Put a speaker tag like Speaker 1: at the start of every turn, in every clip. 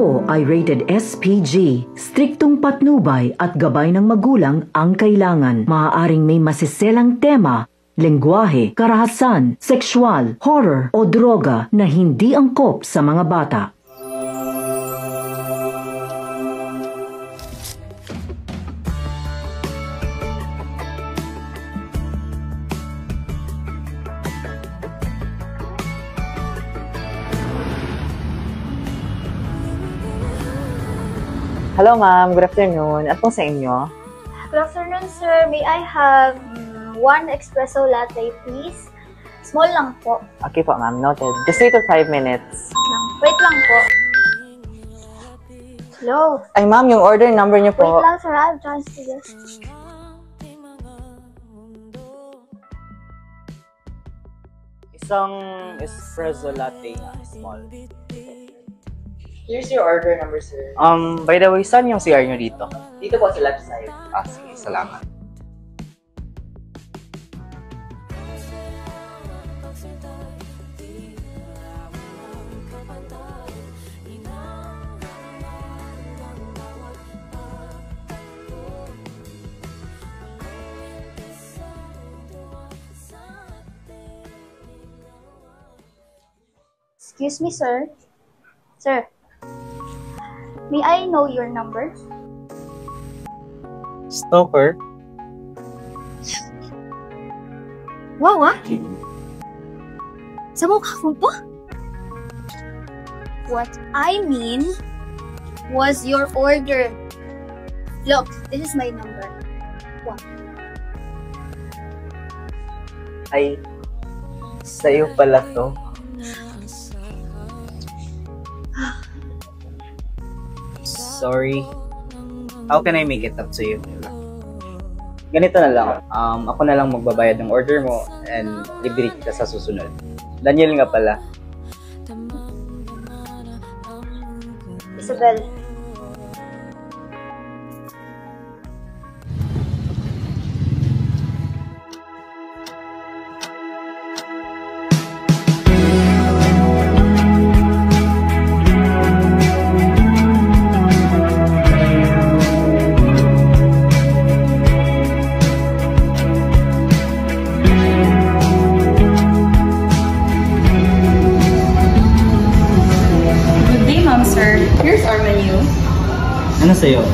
Speaker 1: ito ay rated SPG. Striktong patnubay at gabay ng magulang ang kailangan. Maaaring may masiselang tema, lengguwahe, karahasan, sexual, horror o droga na hindi angkop sa mga bata.
Speaker 2: Hello ma'am, good afternoon. At po sa inyo?
Speaker 3: Good afternoon sir. May I have one espresso latte please? Small lang po.
Speaker 2: Okay po ma'am, noted. Just wait for 5 minutes.
Speaker 3: Wait lang po. Hello?
Speaker 2: Ay ma'am, yung order number niyo po.
Speaker 3: Wait lang sir, I'm trying to this.
Speaker 2: Isang espresso latte nga, small. Here's your order number, sir. By the way, saan yung CR nyo dito? Dito po sa left side. Ah, sige. Salamat.
Speaker 3: Excuse me sir. Sir. May I know your number?
Speaker 2: Stalker?
Speaker 3: Wow, ah? Sa mukha mo po? What I mean was your order. Look, this is my number. What?
Speaker 2: Ay, sa'yo pala to. Sorry. How can I make it up to you? Ganito na lang. Ako na lang magbabayad ng order mo and libre kita sa susunod. Daniel nga pala.
Speaker 3: Isabel.
Speaker 4: Sir, here's our menu.
Speaker 2: Ano sa'yo?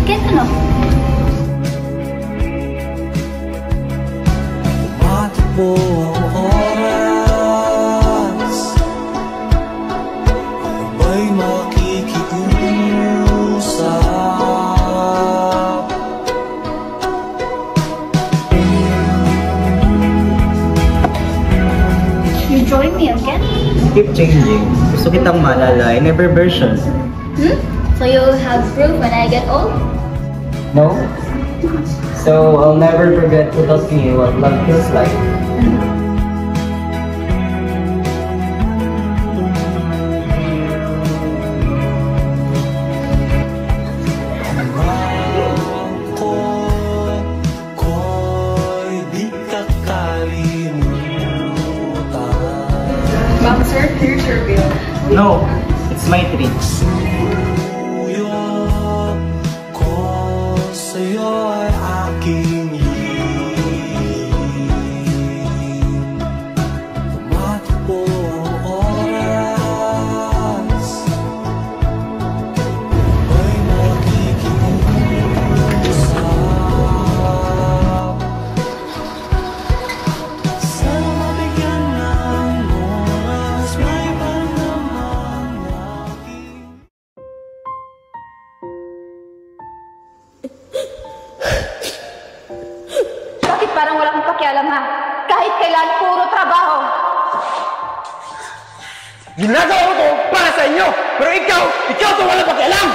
Speaker 3: Kahit ano?
Speaker 5: Matakbo ang oras, may makikiusap.
Speaker 3: You join me again?
Speaker 2: Keep changing. Gusto kitang maalala in every version.
Speaker 3: So you'll have proof when I get old?
Speaker 2: No? So I'll never forget to talk to you what love feels like.
Speaker 4: Ma'am, sir, here's your bill.
Speaker 2: No, it's my treat.
Speaker 4: Bakit parang wala kang pakialam ha? Kahit kailan, puro trabaho.
Speaker 6: Ginagawa ko to para sa inyo! Pero ikaw to wala pakialam!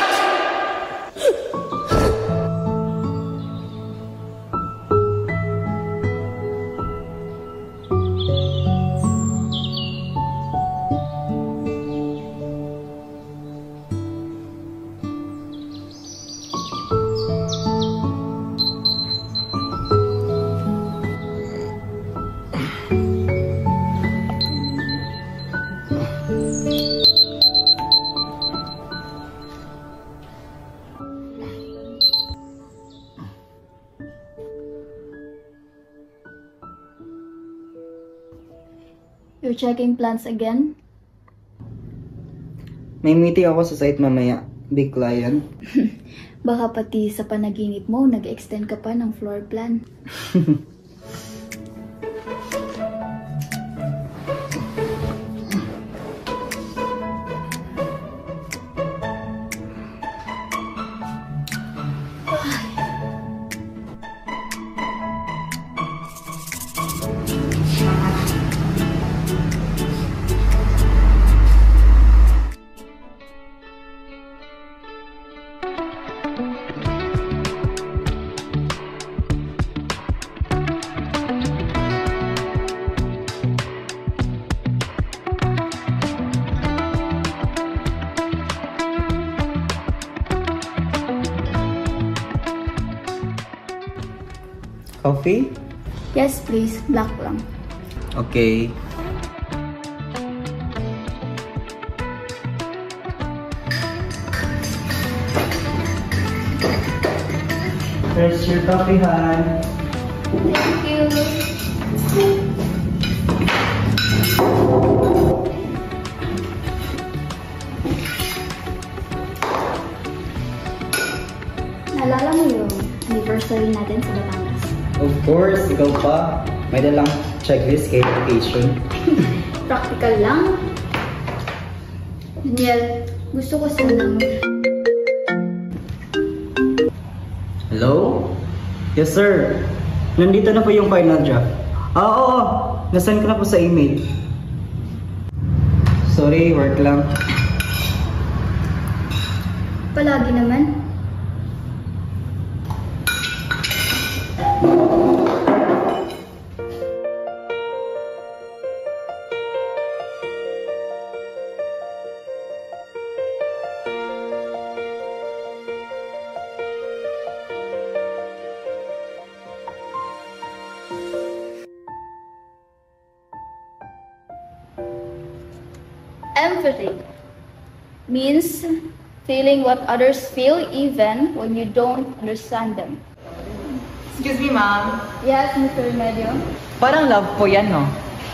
Speaker 3: You're checking plans again?
Speaker 7: May meeting ako sa site mamaya. Big client.
Speaker 3: Baka pati sa panaginip mo, nag-extend ka pa ng floor plan.
Speaker 7: Coffee?
Speaker 3: Yes, please. Black lang.
Speaker 7: Okay. Here's your coffee, Han.
Speaker 3: Thank you. Naalala mo yung anniversary natin sa Batangas?
Speaker 7: Of course, ikaw pa. May dalang checklist kay vacation.
Speaker 3: Practical lang. Daniel, gusto ko sanang...
Speaker 7: Hello? Yes, sir. Nandito na po yung final draft. Oo. Nasend ko na po sa email. Sorry, work lang.
Speaker 3: Palagi naman. Empathy means feeling what others feel even when you don't understand them.
Speaker 8: Excuse me, ma'am.
Speaker 3: Yes, Mr. Medio.
Speaker 8: Parang love po yan, no?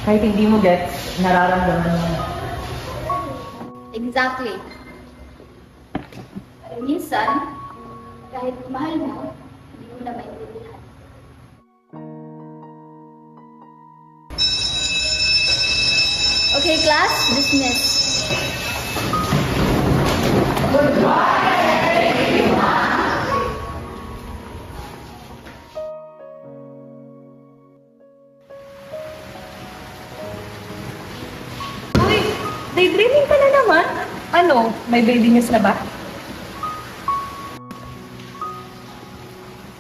Speaker 8: Kahit hindi mo gets, nararamdaman mo.
Speaker 3: Exactly. Pero minsan, kahit mahal mo, hindi mo na maintindihan. Okay, class, dismiss.
Speaker 4: Uy, daydreaming ka na naman. Ano, may baby news na ba?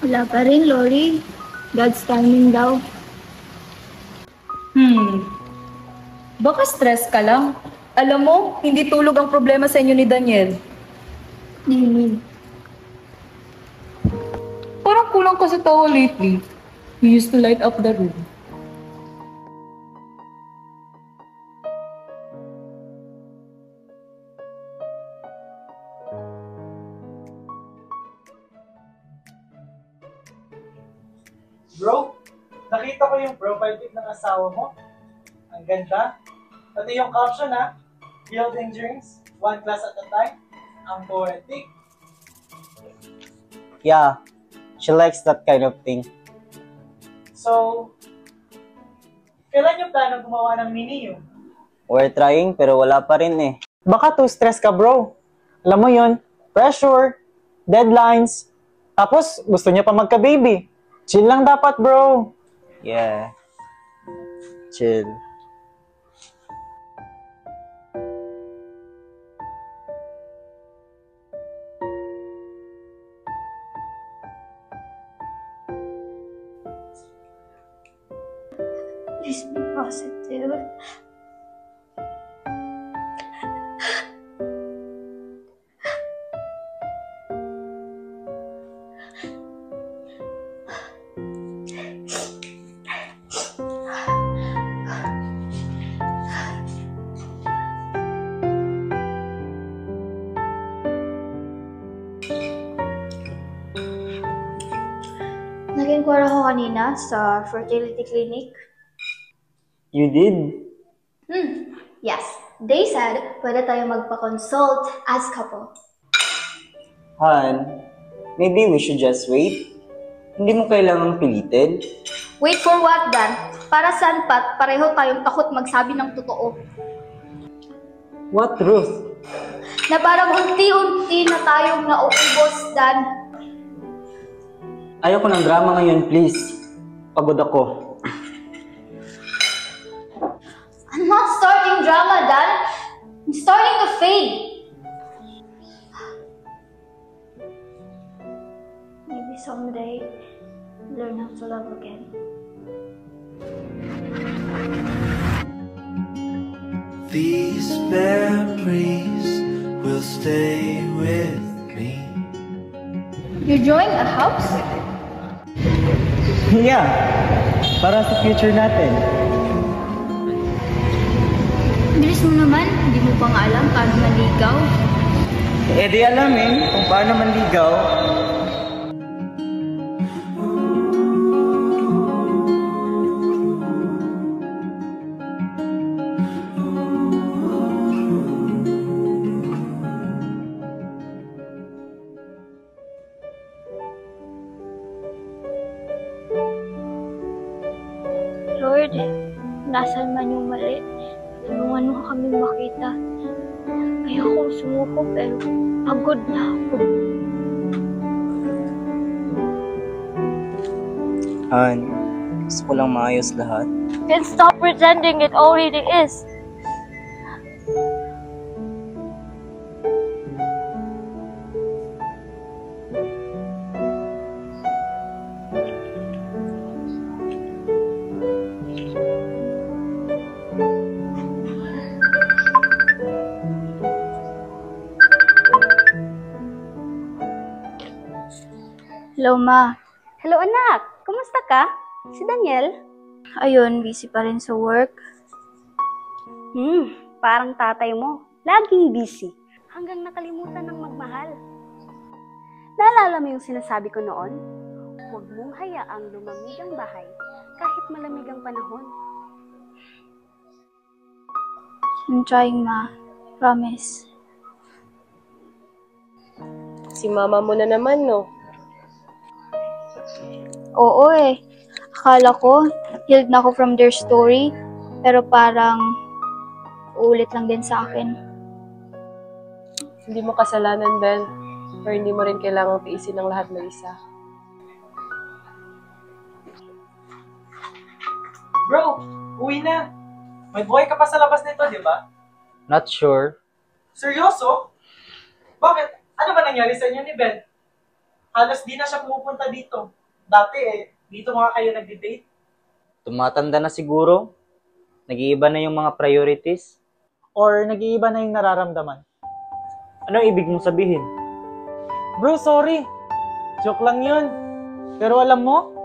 Speaker 3: Wala pa rin, Lori. God's timing daw.
Speaker 4: Baka stress ka lang. Alam mo, hindi tulog ang problema sa inyo ni Daniel.
Speaker 3: Ningning.
Speaker 4: Parang kulang ka sa tawa lately. He used to light up the room.
Speaker 9: Bro, nakita ko yung profile pic ng asawa mo. Ang ganda. Pati yung caption ha, building dreams, one class at a time. Ang poetic.
Speaker 2: Yeah, she likes that kind of thing.
Speaker 9: So, kailan yung plano gumawa ng mini-you?
Speaker 2: We're trying pero wala pa rin eh. Baka too stress ka bro. Alam mo yun, pressure, deadlines, tapos gusto niya pa magka-baby. Chill lang dapat bro. Yeah, chill.
Speaker 3: Please be positive. Nag-inquire ako kanina sa fertility clinic.
Speaker 2: You did?
Speaker 3: Yes. They said pwede tayo magpa-consult as couple.
Speaker 2: Han, maybe we should just wait. Hindi mo kailangang pilitin.
Speaker 3: Wait for what, Dan? Para saan pat pareho tayong takot magsabi ng totoo?
Speaker 2: What truth?
Speaker 3: Na parang unti-unti na tayong nauubos, Dan.
Speaker 2: Ayoko ng drama ngayon, please. Pagod ako.
Speaker 3: I'm not starting drama, Dan. I'm starting to fade. Maybe someday, learn how to love again.
Speaker 5: These memories will stay with me.
Speaker 4: You joined a house?
Speaker 7: Yeah, para sa future natin.
Speaker 3: Bilis mo naman, hindi mo pa nga alam paano maligaw.
Speaker 7: Eh di alamin kung paano manligaw.
Speaker 3: Lord, nasan man yung mali, tulungan mo kami makita. Ayokong sumuko pero pagod na ako.
Speaker 2: Han, gusto ko lang maayos lahat.
Speaker 3: Then stop pretending it already is. Hello, Ma.
Speaker 10: Hello anak, kumusta ka? Si Daniel?
Speaker 3: Ayun, busy pa rin sa work.
Speaker 10: Parang tatay mo. Laging busy. Hanggang nakalimutan ng magmahal. Naalala mo yung sinasabi ko noon? Huwag mong hayaang lumamig ang bahay kahit malamig ang panahon.
Speaker 3: I'm trying, Ma. Promise.
Speaker 11: Si mama mo na naman, no?
Speaker 3: Oo eh. Akala ko, healed na ako from their story. Pero parang, uulit lang din sa akin.
Speaker 11: Hindi mo kasalanan, Bel. Pero hindi mo rin kailangang tiisin ang lahat na isa.
Speaker 9: Bro, uwi na. May buhay ka pa sa labas nito, di ba?
Speaker 2: Not sure.
Speaker 9: Seryoso? Bakit? Ano ba nangyari sa inyo ni Ben? Halos di na siya pumupunta dito. Dati dito mga kayo nagde-date.
Speaker 2: Tumatanda na siguro. Nag-iiba na yung mga priorities.
Speaker 9: Or nag-iiba na yung nararamdaman.
Speaker 2: Ano ibig mong sabihin?
Speaker 9: Bro, sorry. Joke lang yun. Pero alam mo,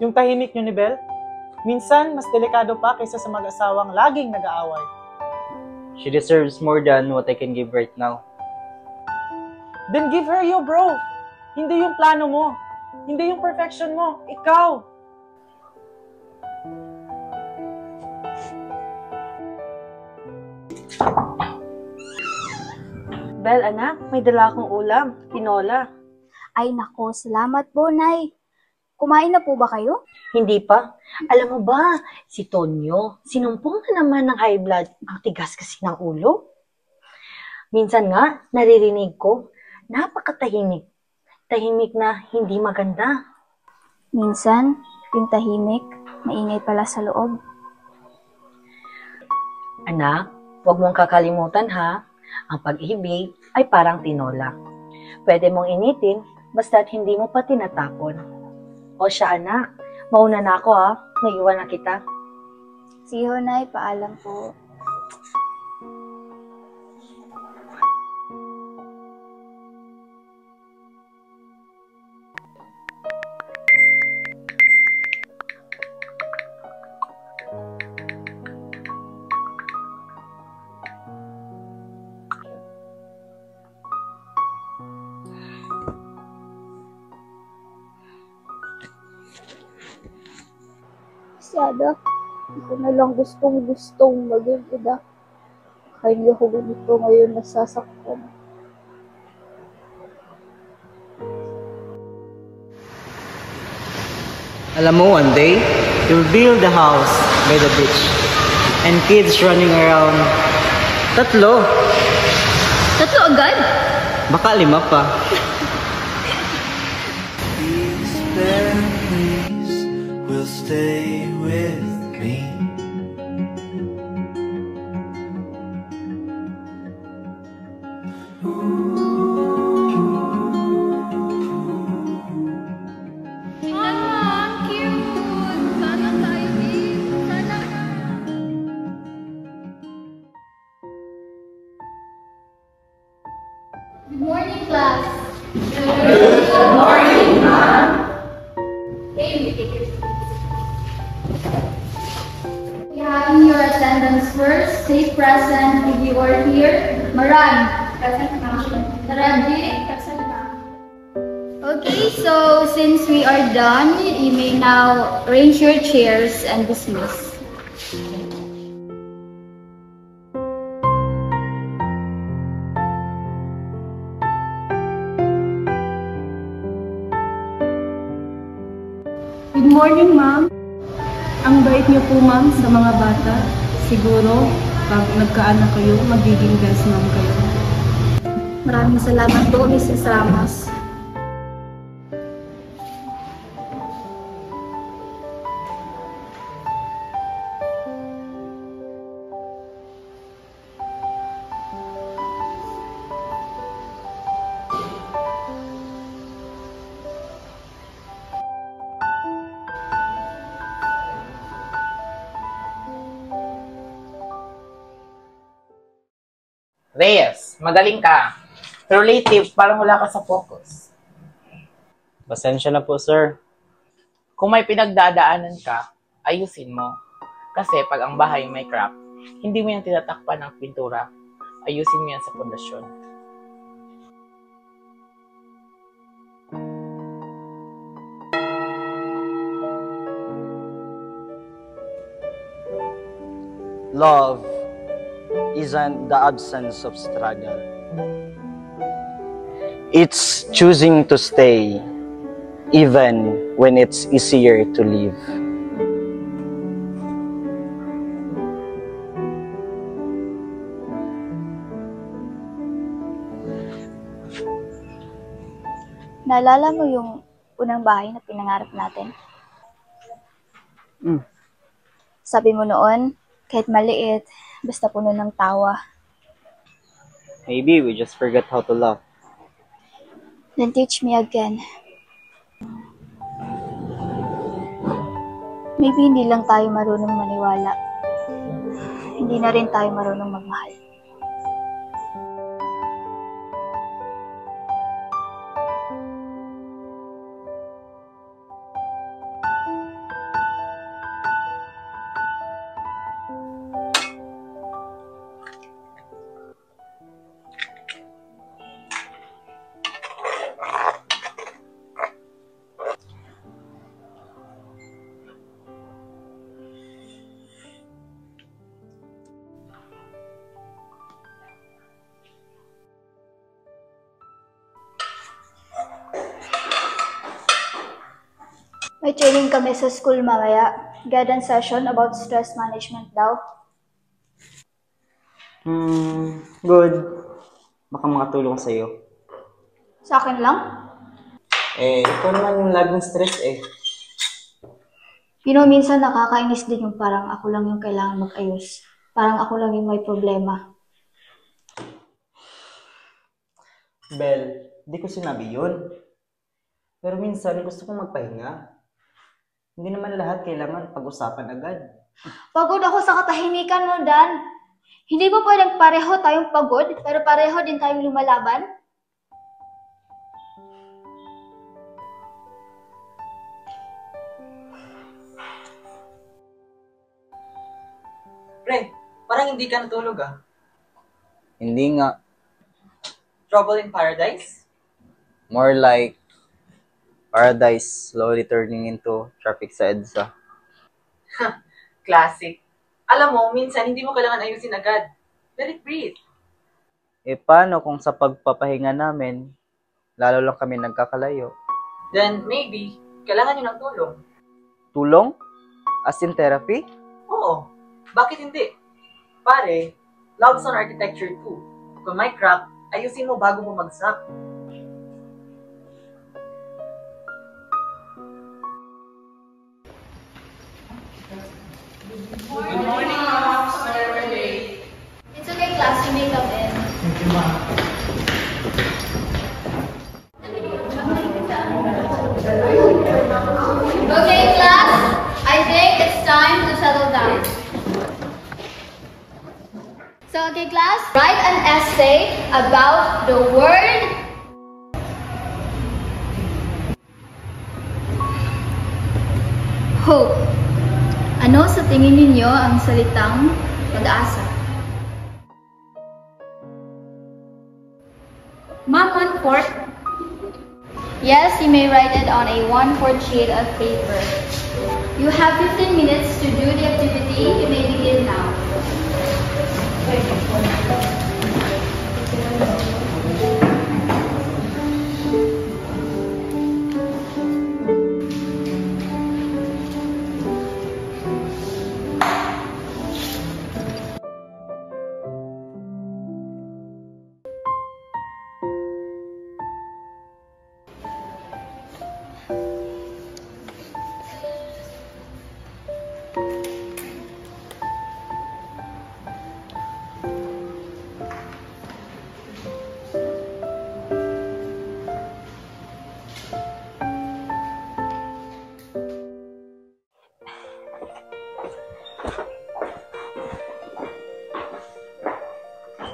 Speaker 9: yung tahimik nyo ni Belle, minsan mas delikado pa kaysa sa mag-asawang laging nag-aaway.
Speaker 2: She deserves more than what I can give right now.
Speaker 9: Then give her you, bro. Hindi yung plano mo. Hindi yung perfection mo. Ikaw.
Speaker 10: Bel, anak, may dala akong ulam. Tinola.
Speaker 3: Ay nako, salamat po, Nay. Kumain na po ba kayo?
Speaker 1: Hindi pa. Alam mo ba, si Tonyo, sinumpong na naman ng high blood. Ang tigas kasi ng ulo. Minsan nga, naririnig ko, napakatahimik. Tahimik na hindi maganda.
Speaker 3: Minsan, yung tahimik, maingay pala sa loob.
Speaker 1: Anak, huwag mong kakalimutan ha. Ang pag-ibig ay parang tinola. Pwede mong initin, basta't hindi mo pa tinatapon. O siya anak, mauna na ako ha. Naiwan na kita.
Speaker 3: See you, Nay. Paalam po. Masyado. Hindi ko na lang gustong maging ina. Kaya hindi ako ganito ngayon nasasaktan.
Speaker 7: Alam mo, one day, you'll build a house by the beach. And kids running around. Tatlo.
Speaker 4: Tatlo agad?
Speaker 7: Baka 5 pa.
Speaker 5: These memories will stay with me.
Speaker 12: Good morning, class. Good morning, ma'am. Okay, you take your seats. We have your attendance first. Stay present if you are here. Maran. Present, ma'am. Taraji. Present, ma'am. Okay, so since we are done, you may now arrange your chairs and dismiss.
Speaker 13: Good morning, ma'am. Ang bait niyo po, ma'am, sa mga bata. Siguro, pag nagkaanak kayo, magiging best ma'am kayo.
Speaker 12: Maraming salamat po, Mrs. Ramos.
Speaker 8: Reyes, magaling ka. Pero lately, parang wala ka sa focus.
Speaker 2: Pasensya na po, sir.
Speaker 8: Kung may pinagdadaanan ka, ayusin mo. Kasi pag ang bahay may crack, hindi mo yan tinatakpan ng pintura. Ayusin mo yan sa pundasyon.
Speaker 7: Love isn't the absence of struggle. It's choosing to stay, even when it's easier to leave.
Speaker 3: Naalala mo yung unang bahay na pinangarap natin? Sabi mo noon, kahit maliit, basta puno ng tawa.
Speaker 2: Maybe we just forgot how to love.
Speaker 3: Then teach me again. Maybe hindi lang tayo marunong maniwala. Hindi na rin tayo marunong magmahal. May training kami sa school mamaya. Guidance session about stress management daw.
Speaker 2: Good. Baka makatulong sa'yo.
Speaker 3: Sa akin lang?
Speaker 2: Ikaw naman yung laging stress
Speaker 3: You know, minsan nakakainis din yung parang ako lang yung kailangan mag-ayos. Parang ako lang yung may problema.
Speaker 2: Bel, di ko sinabi yun. Pero minsan gusto kong magpahinga. Hindi naman lahat kailangan pag-usapan agad.
Speaker 3: Pagod ako sa katahimikan mo, Dan. Hindi ba pwedeng pareho tayong pagod, pero pareho din tayong lumalaban?
Speaker 14: Pre, parang hindi ka natulog
Speaker 2: Hindi nga.
Speaker 14: Trouble in Paradise?
Speaker 2: More like paradise slowly turning into traffic sa EDSA.
Speaker 14: Classic. Alam mo, minsan hindi mo kailangan ayusin agad. Let it breathe.
Speaker 2: Paano kung sa pagpapahinga namin, lalo lang kami nagkakalayo?
Speaker 14: Then, maybe, kailangan nyo ng tulong.
Speaker 2: Tulong? As in therapy?
Speaker 14: Oo. Bakit hindi? Pare, love's on architecture too. Kung may crack, ayusin mo bago bumagsak.
Speaker 12: Good morning, ma'am. Sorry we're late. It's okay, class. You may come in.
Speaker 9: Thank you, ma'am.
Speaker 12: Okay, class. I think it's time to settle down. So, okay, class. Write an essay about the word hope. Ano sa tingin ninyo ang salitang pag-asa?
Speaker 13: Ma'am, 1/4.
Speaker 12: Yes, you may write it on a 1/4 sheet of paper. You have 15 minutes to do the activity. You may begin now.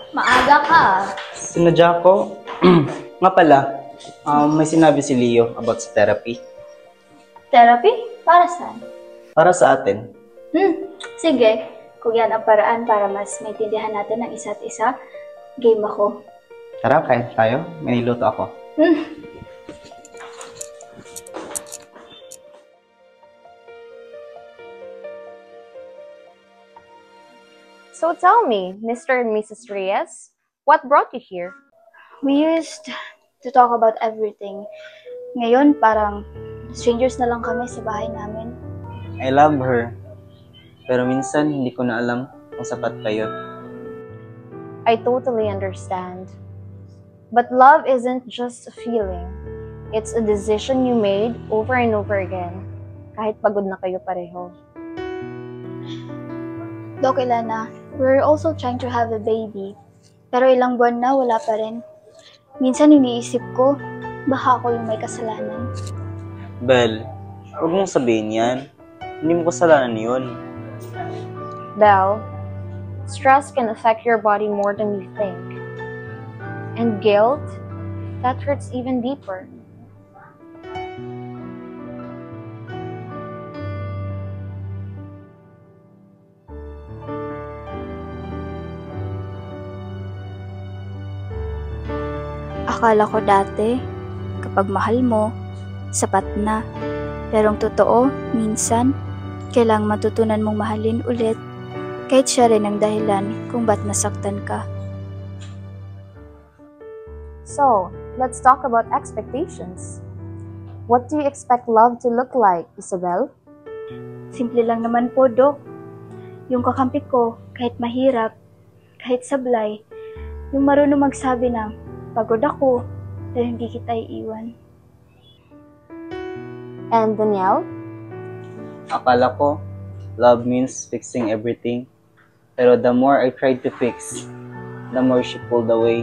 Speaker 12: Maaga ka.
Speaker 2: Sinadya ko. Nga pala, may sinabi si Leo about sa therapy.
Speaker 3: Therapy? Para saan?
Speaker 2: Para sa atin.
Speaker 3: Sige. Kung yan ang paraan para mas maintindihan natin ang isa't isa, game ako.
Speaker 2: Tara, kain tayo. May niluto ako.
Speaker 15: So tell me, Mr. and Mrs. Reyes, what brought you here?
Speaker 3: We used to talk about everything. Ngayon, parang strangers na lang kami sa bahay namin.
Speaker 2: I love her. Pero minsan, hindi ko na alam kung sapat kayo.
Speaker 15: I totally understand. But love isn't just a feeling. It's a decision you made over and over again. Kahit pagod na kayo pareho.
Speaker 3: Doc Elena, we're also trying to have a baby. Pero ilang buwan na, wala pa rin. Minsan iniisip ko, baka ako yung may kasalanan.
Speaker 2: Bel, huwag mong sabihin yan. Hindi mo kasalanan yun.
Speaker 15: Belle, stress can affect your body more than you think. And guilt, that hurts even deeper.
Speaker 3: Akala ko dati, kapag mahal mo, sapat na. Pero ang totoo, minsan, kailangang matutunan mong mahalin ulit, kahit siya rin ang dahilan kung ba't nasaktan ka.
Speaker 15: So, let's talk about expectations. What do you expect love to look like, Isabel?
Speaker 3: Simple lang naman po, Dok. Yung kakampi ko, kahit mahirap, kahit sablay, yung marunong magsabi ng, pagod ako, pero hindi kita iiwan.
Speaker 15: And Danielle?
Speaker 2: Akala ko, love means fixing everything. Pero the more I tried to fix, the more she pulled away.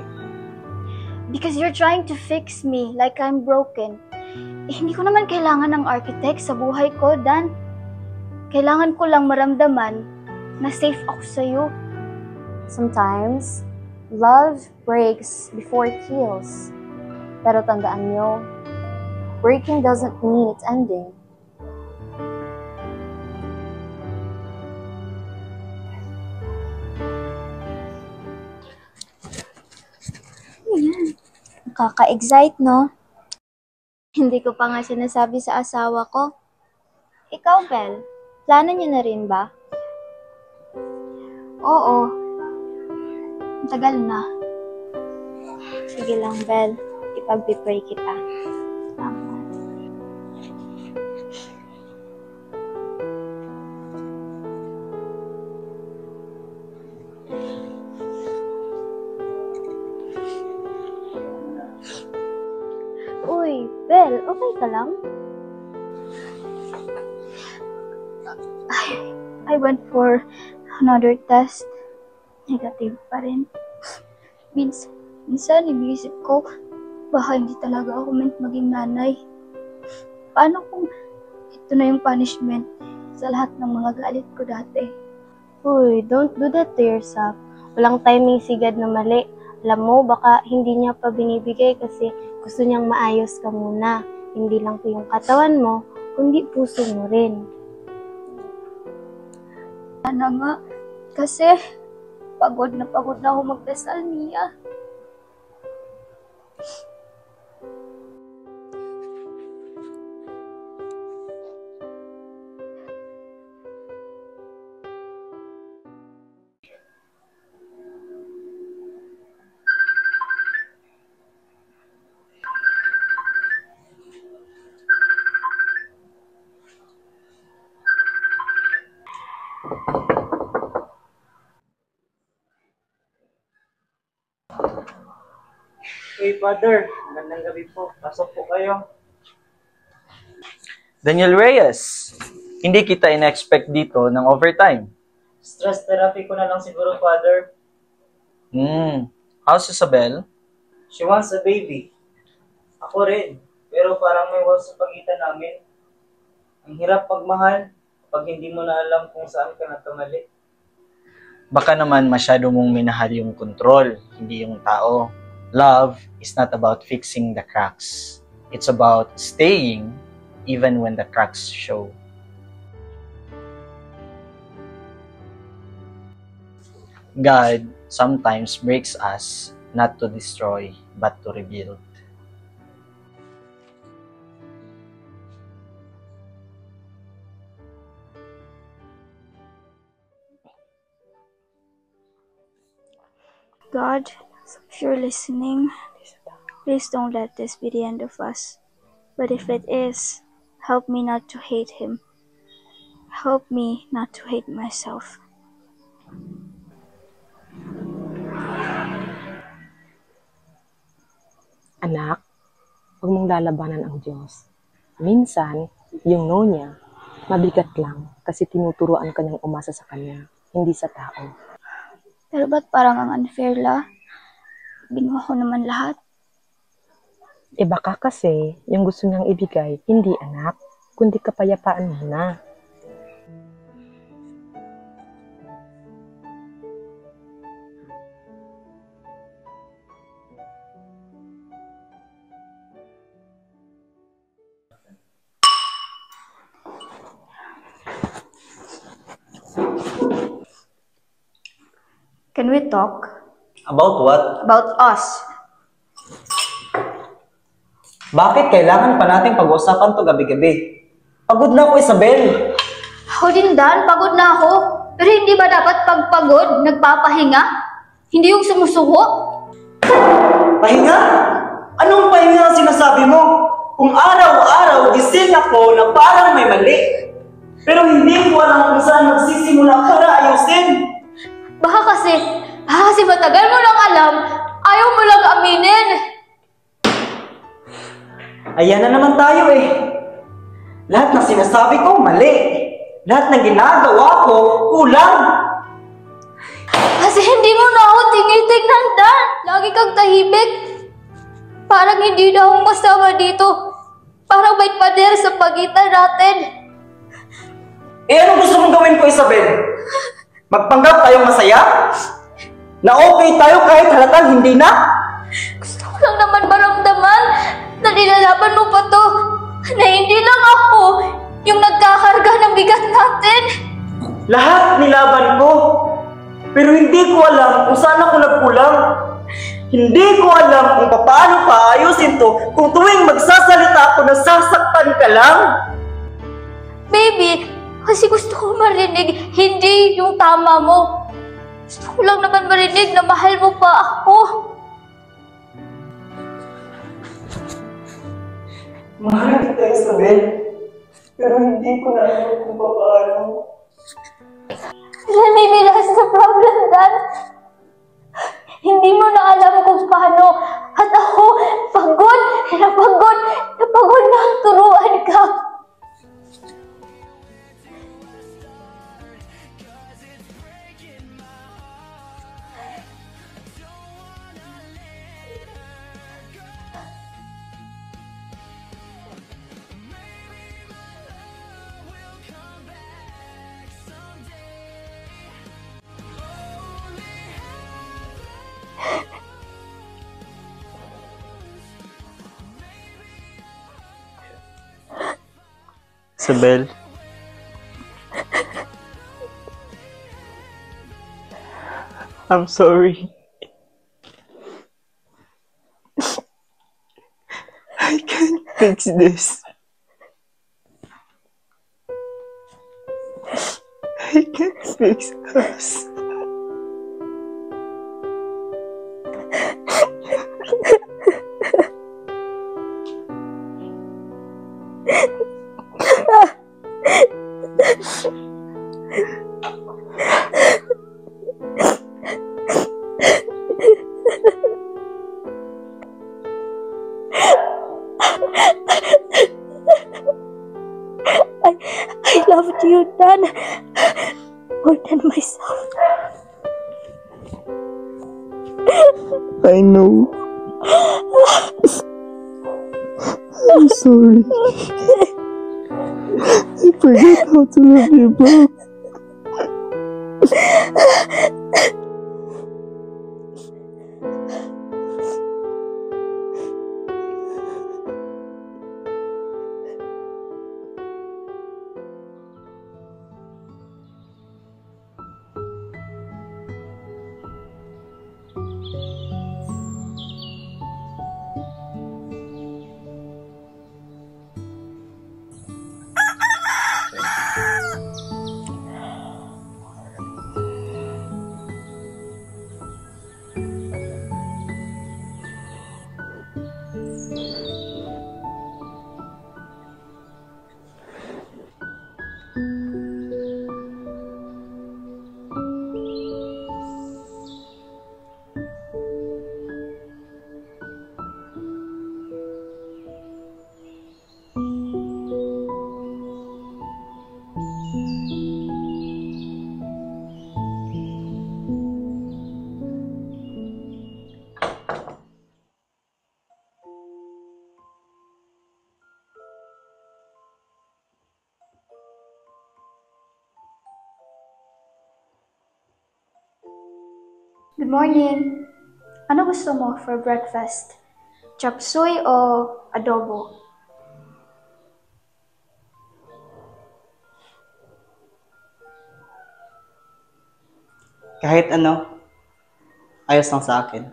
Speaker 3: Because you're trying to fix me like I'm broken. Hindi ko naman kailangan ng architect sa buhay ko, Dan. Kailangan ko lang maramdaman na safe ako sa'yo.
Speaker 15: Sometimes, love breaks before it heals. Pero tandaan nyo, breaking doesn't mean it's ending.
Speaker 3: Ayan. Nakaka-excite, no? Hindi ko pa nga sinasabi sa asawa ko. Ikaw, Bel, plano niyo na rin ba? Oo. Ang tagal na. Sige lang, Bel. Ipag-pray kita.
Speaker 10: Uy, Bel, okay ka lang?
Speaker 3: I went for another test. Negative pa rin. Minsan iniisip ko, baka hindi talaga ako meant maging nanay. Paano kung ito na yung punishment sa lahat ng mga galit ko dati?
Speaker 10: Uy, don't do that to yourself. Walang timing sigad na mali. Alam mo, baka hindi niya pa binibigay kasi gusto niyang maayos ka muna. Hindi lang po yung katawan mo, kundi puso mo rin.
Speaker 3: Sana nga, kasi pagod na ako magdasal niya.
Speaker 9: Hey, Father. Magandang gabi po. Pasok po kayo.
Speaker 2: Daniel Reyes, hindi kita in-expect dito ng overtime.
Speaker 9: Stress therapy ko na lang siguro, Father.
Speaker 2: How's Isabel?
Speaker 9: She wants a baby. Ako rin. Pero parang may wall sa pagitan namin. Ang hirap pagmahal pag hindi mo na alam kung saan ka nagkamali.
Speaker 2: Baka naman masyado mong minahal yung control, hindi yung tao. Love is not about fixing the cracks. It's about staying even when the cracks show. God sometimes breaks us not to destroy, but to rebuild.
Speaker 3: God, if you're listening, please don't let this be the end of us. But if it is, help me not to hate him. Help me not to hate myself.
Speaker 11: Anak, huwag mong lalabanan ang Diyos. Minsan, yung no niya, mabigat lang kasi tinuturuan ka niyang umasa sa Kanya, hindi sa tao.
Speaker 3: Pero ba't parang ang unfair, La? Binuha ko naman lahat.
Speaker 11: Baka kasi, yung gusto niyang ibigay, hindi anak, kundi kapayapaan muna.
Speaker 3: Can we talk?
Speaker 2: About what?
Speaker 3: About us.
Speaker 2: Bakit kailangan pa nating pag-usapan to gabi-gabi? Pagod na ako, Isabel.
Speaker 3: Ako din, Dan. Pagod na ako. Pero hindi ba dapat pagpagod, nagpapahinga? Hindi yung sumusuko?
Speaker 14: Pahinga? Anong pahinga ang sinasabi mo? Kung araw-araw gising ako na parang may mali. Pero hindi ko alam kung saan magsisimula para ayusin.
Speaker 3: Baka kasi matagal mo lang alam, ayaw mo lang aminin.
Speaker 14: Ayan na naman tayo eh. Lahat ng sinasabi ko, mali. Lahat ng ginagawa ko, kulang.
Speaker 3: Kasi hindi mo na ako tinitignan, Dan. Lagi kang tahimik. Parang hindi na akong kasama dito. Parang may pader sa pagitan natin.
Speaker 14: Ano gusto mong gawin ko, Isabel? Magpanggap tayong masaya? Na okay tayo kahit halatang hindi na?
Speaker 3: Gusto ko lang naman maramdaman na nilalaban mo pa to. Na hindi lang ako yung nagkakarga ng bigat natin.
Speaker 14: Lahat nilaban ko. Pero hindi ko alam kung saan ako nagkulang. Hindi ko alam kung paano paayusin to kung tuwing magsasalita ako nasasaktan ka lang.
Speaker 3: Baby, kasi gusto ko marinig, hindi yung tama mo.
Speaker 12: Gusto ko lang naman marinig na mahal mo pa ako.
Speaker 14: Mahal kita, Isabel. Pero hindi ko na alam kung paano.
Speaker 12: Then maybe that's the problem, Dan. Hindi mo na alam kung paano. At ako, pagod na ang turuan ka.
Speaker 2: Isabel. I'm sorry. I can't fix this. I can't fix us.
Speaker 12: I loved you, Dan, more than myself.
Speaker 2: I know. I'm sorry. I forgot how to love you back.
Speaker 3: Good morning. Ano gusto mo for breakfast? Chop suey o adobo?
Speaker 2: Kahit ano, ayos lang sa akin.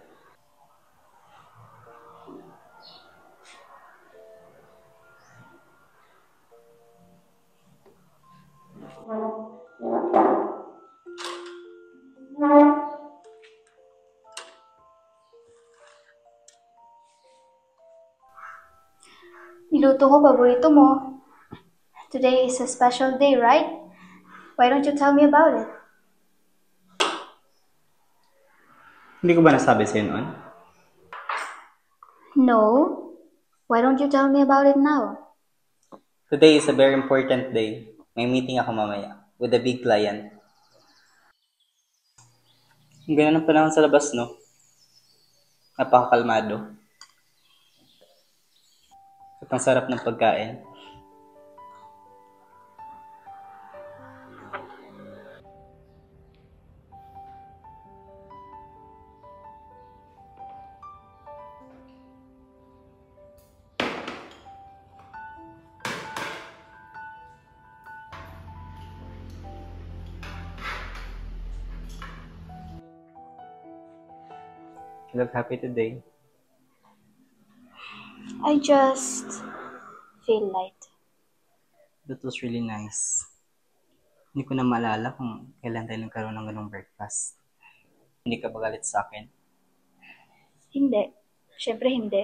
Speaker 3: Niluto ko paborito mo. Today is a special day, right? Why don't you tell me about it?
Speaker 2: Hindi ko ba nasabi sa'yo noon?
Speaker 3: No. Why don't you tell me about it now?
Speaker 2: Today is a very important day. May meeting ako mamaya with a big client. Ang ganda ng panahon sa labas, no? Napakakalmado. At ang sarap ng pagkain. You look happy today.
Speaker 3: I just feel light.
Speaker 2: That was really nice. Hindi ko na maalala kung kailan tayo nagkaroon ng ganong breakfast. Hindi ka ba galit sa akin?
Speaker 3: Hindi. Siyempre hindi.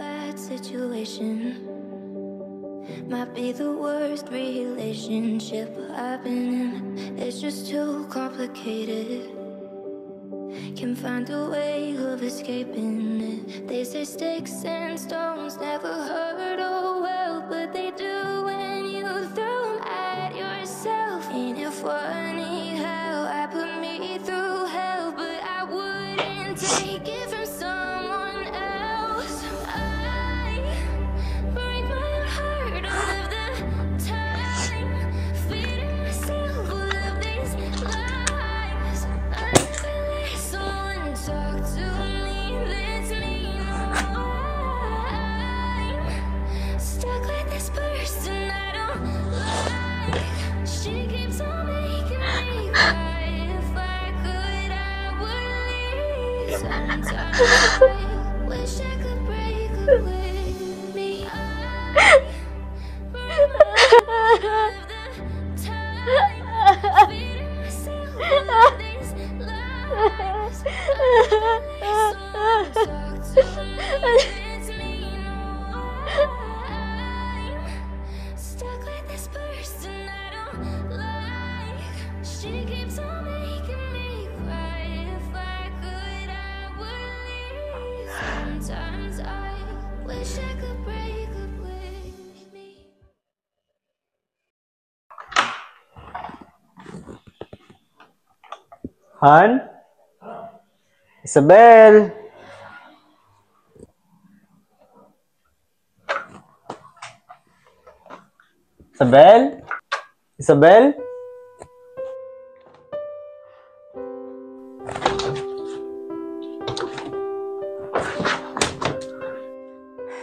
Speaker 16: Bad situation might be the worst relationship I've been in. It's just too complicated. Can find a way of escaping it. They say sticks and stones never hurt, oh well, but they do when you throw them at yourself. Ain't it funny how I put me through hell, but I wouldn't take it from someone else. I break my own heart all of the time, feeding myself full of these lies. I feel like someone talk to me, lets me know I'm stuck with this person I don't like. She keeps on making me cry. If I could, I would leave. Sometimes I wish I could break up with me. I break my heart all of the time, feeding myself all of these lies. I feel like someone talk to me, lets me know I'm stuck with this person I don't like. She keeps on making me cry. If I could, I would leave. Sometimes I wish I could break up with me.
Speaker 2: Han? Isabel? Isabel? Isabel?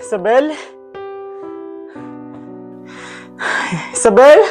Speaker 2: Isabel? Isabel?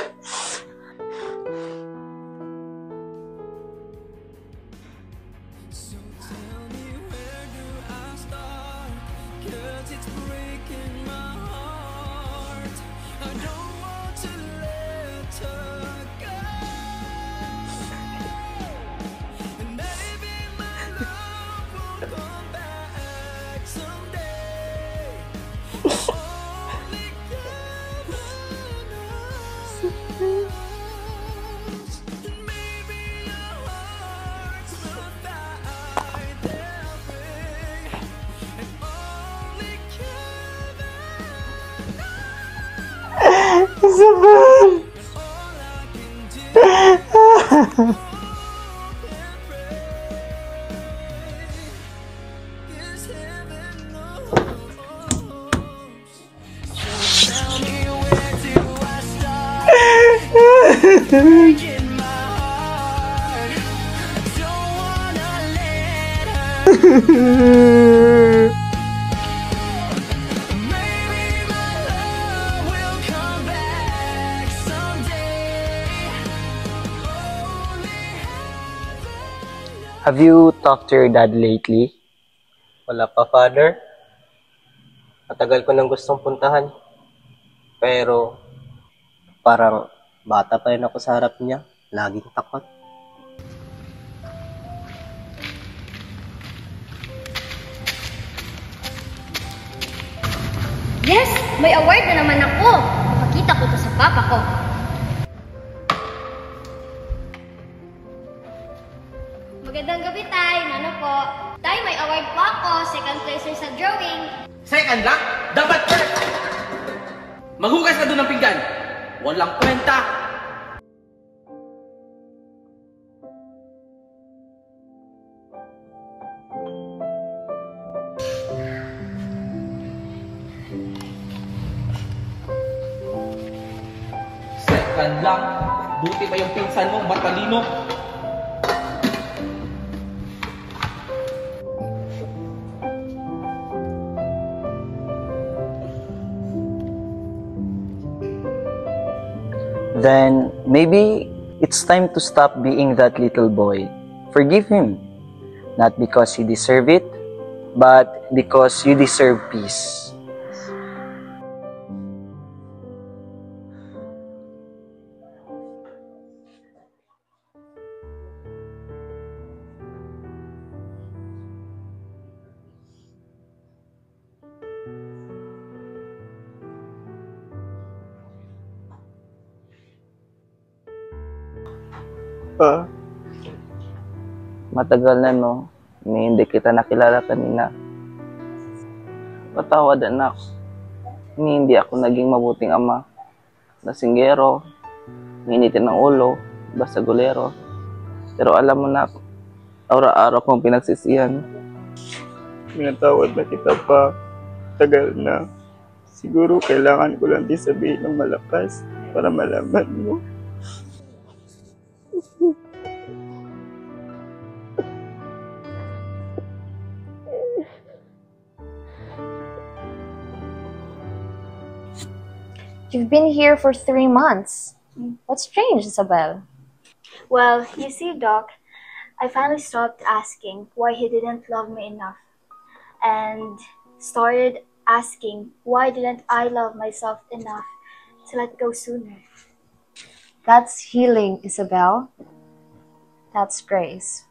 Speaker 2: Isabel!
Speaker 14: Have you talked to your dad lately?
Speaker 2: Wala pa, Father. Matagal ko nang gustong puntahan. Pero, parang bata pa rin ako sa harap niya. Laging takot.
Speaker 12: Yes! May award na naman ako! Papakita ko to sa papa ko. Magandang gabi, Tay. Ano po? Tay, may award po ako. Second placer sa drawing.
Speaker 6: Second lang? Dapat first! Maghugas ka doon ng pinggan. Walang kwenta. Second lang. Buti pa yung pinsan mong matalino.
Speaker 14: Then maybe it's time to stop being that little boy. Forgive him.
Speaker 17: Not because you deserve it, but because you deserve peace.
Speaker 18: Pa,
Speaker 17: Matagal na no, hindi kita nakilala kanina. Patawad anak, hindi ako naging mabuting ama. Lasinggero, nginitin ng ulo, basagulero. Pero alam mo na, araw-araw kong pinagsisihan.
Speaker 18: pinatawad na kita pa. Tagal na. Siguro kailangan ko lang din sabihin ng malakas para malaman mo.
Speaker 15: You've been here for 3 months. What's strange, Isabel?
Speaker 3: Well, you see, Doc, I finally stopped asking why he didn't love me enough and started asking why didn't I love myself enough to let go sooner.
Speaker 15: That's healing, Isabel. That's grace.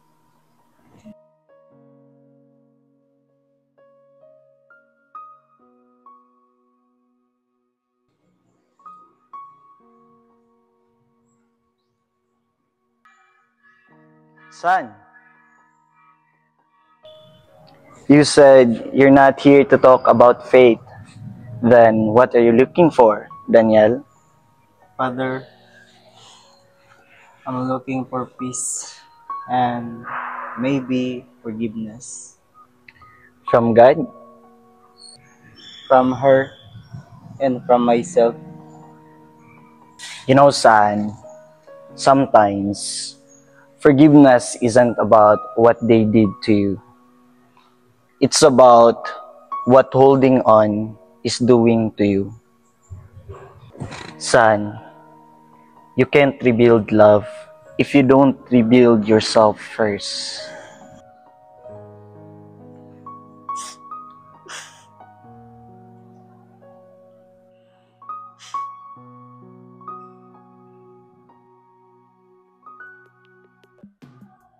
Speaker 17: Son, you said you're not here to talk about faith. Then what are you looking for, Daniel?
Speaker 2: Father, I'm looking for peace and maybe forgiveness.
Speaker 17: From God?
Speaker 2: From her and from myself.
Speaker 17: You know, son, sometimes forgiveness isn't about what they did to you. It's about what holding on is doing to you. Son, you can't rebuild love if you don't rebuild yourself first.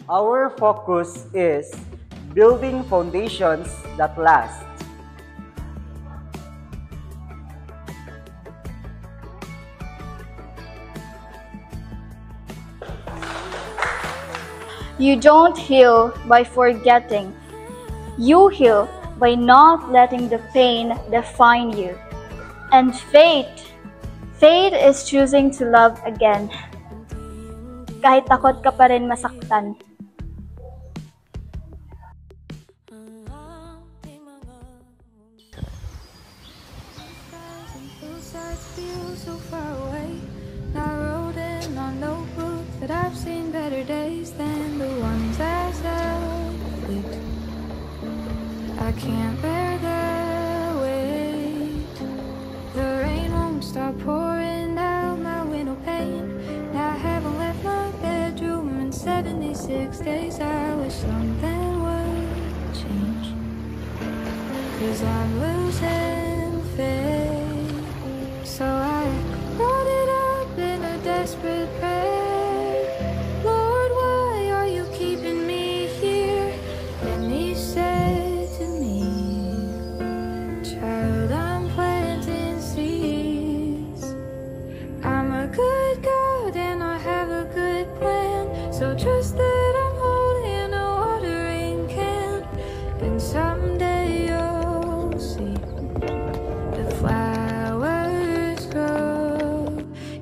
Speaker 14: Our focus is building foundations that last.
Speaker 3: You don't heal by forgetting. You heal by not letting the pain define you. And fate is choosing to love again. Kahit takot ka pa rin masaktan.
Speaker 16: That I've seen better days than the ones I lived. I can't bear the weight. The rain won't stop pouring out my window pane. I haven't left my bedroom in 76 days. I wish something would change, 'cause I'm losing faith. So I brought it up in a desperate prayer. So trust that I'm holding a watering can, and someday you'll see the flowers grow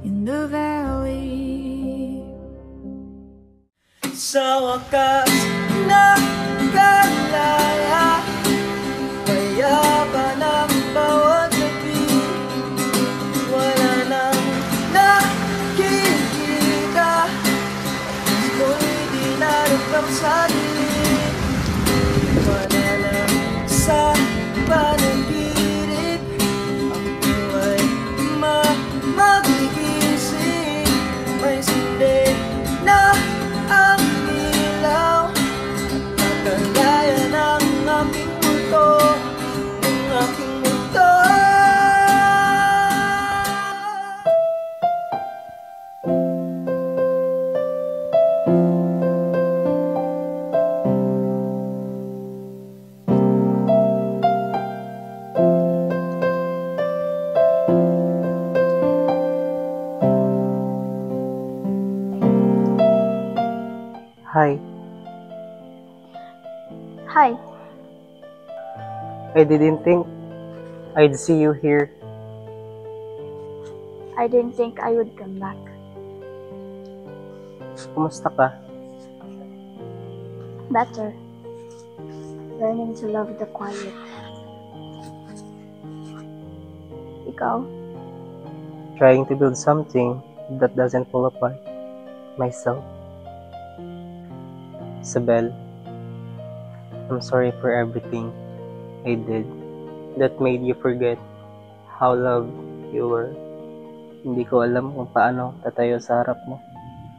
Speaker 16: in the valley.
Speaker 5: Sa wakas nakalaya, payaban ang bawat gabi. Wala nang nakikita, ako'y dinarapang sa dilim. Wala lang sa panaginip, ako ay magigising. May sindi na ang ilaw,
Speaker 3: Why?
Speaker 7: I didn't think I'd see you here.
Speaker 3: I didn't think I would come back.
Speaker 7: Kumusta ka?
Speaker 3: Better. Learning to love the quiet. Ikaw?
Speaker 7: Trying to build something that doesn't fall apart. Myself. Isabel, I'm sorry for everything I did that made you forget how loved you were. Hindi ko alam kung paano tatayo sa harap mo,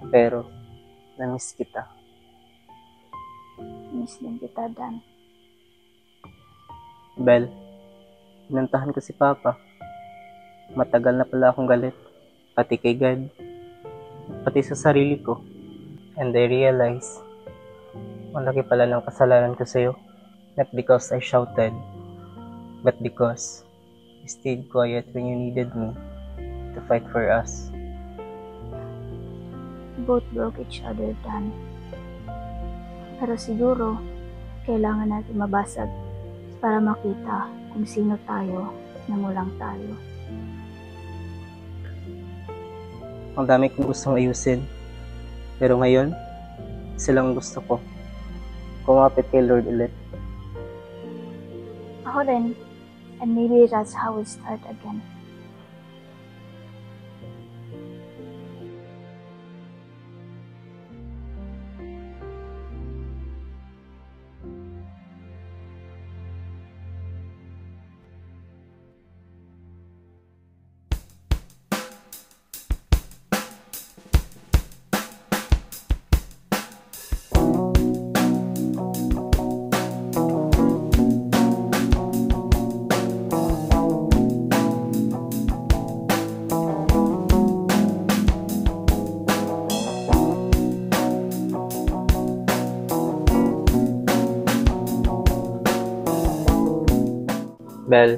Speaker 7: pero na-miss kita.
Speaker 3: Miss din kita, Dan.
Speaker 7: Bel, inantahan ko si Papa. Matagal na pala akong galit, pati kay God, pati sa sarili ko. And I realized, malaki pala ng kasalanan ko sa'yo. Not because I shouted, but because you stayed quiet when you needed me to fight for us.
Speaker 3: Both broke each other, Dan. Pero siguro, kailangan natin mabasag para makita kung sino tayo nang walang tayo.
Speaker 7: Ang dami kong gustong ayusin. Pero ngayon, silang gusto ko. Kumapit kay Lord ulit.
Speaker 3: Ako rin. And maybe that's how we start again.
Speaker 7: Bel,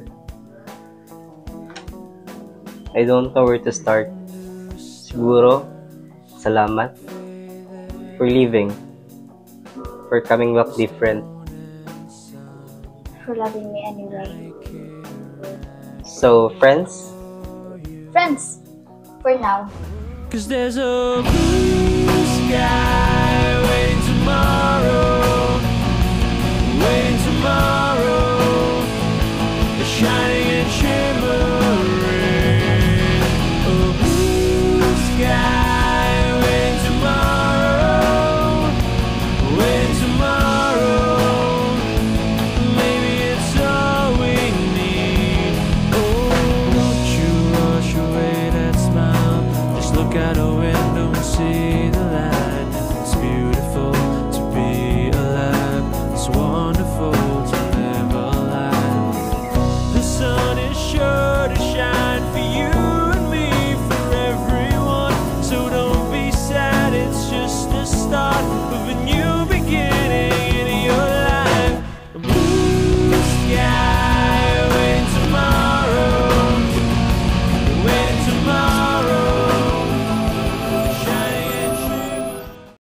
Speaker 7: I don't know where to start. Siguro, salamat for leaving, for coming back different.
Speaker 3: For loving me anyway.
Speaker 7: So, friends?
Speaker 3: Friends, for now.
Speaker 5: 'Cause there's a blue sky waiting tomorrow.